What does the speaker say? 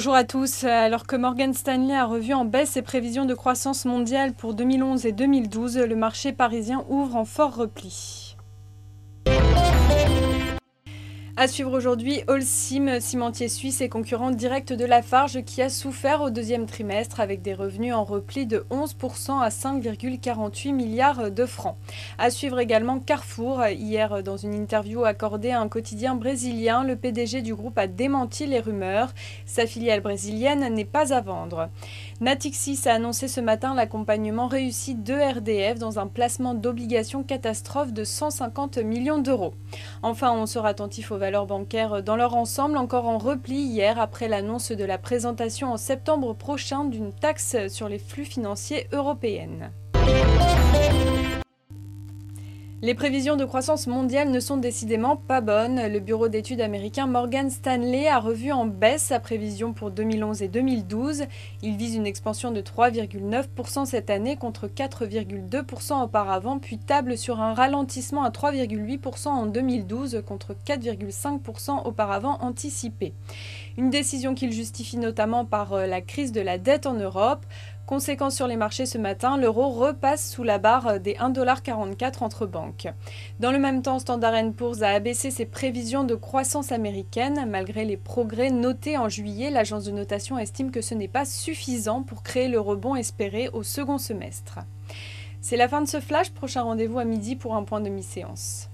Bonjour à tous. Alors que Morgan Stanley a revu en baisse ses prévisions de croissance mondiale pour 2011 et 2012, le marché parisien ouvre en fort repli. À suivre aujourd'hui, Holcim, cimentier suisse et concurrent direct de Lafarge, qui a souffert au deuxième trimestre avec des revenus en repli de 11% à 5,48 milliards de francs. À suivre également Carrefour. Hier, dans une interview accordée à un quotidien brésilien, le PDG du groupe a démenti les rumeurs. Sa filiale brésilienne n'est pas à vendre. Natixis a annoncé ce matin l'accompagnement réussi de RDF dans un placement d'obligations catastrophe de 150 millions d'euros. Enfin, on sera attentif aux valeurs bancaires dans leur ensemble, encore en repli hier après l'annonce de la présentation en septembre prochain d'une taxe sur les flux financiers européennes. Les prévisions de croissance mondiale ne sont décidément pas bonnes. Le bureau d'études américain Morgan Stanley a revu en baisse sa prévision pour 2011 et 2012. Il vise une expansion de 3,9% cette année contre 4,2% auparavant, puis table sur un ralentissement à 3,8% en 2012 contre 4,5% auparavant anticipé. Une décision qu'il justifie notamment par la crise de la dette en Europe. Conséquence sur les marchés ce matin, l'euro repasse sous la barre des 1,44$ entre banques. Dans le même temps, Standard & Poor's a abaissé ses prévisions de croissance américaine. Malgré les progrès notés en juillet, l'agence de notation estime que ce n'est pas suffisant pour créer le rebond espéré au second semestre. C'est la fin de ce flash, prochain rendez-vous à midi pour un point de mi-séance.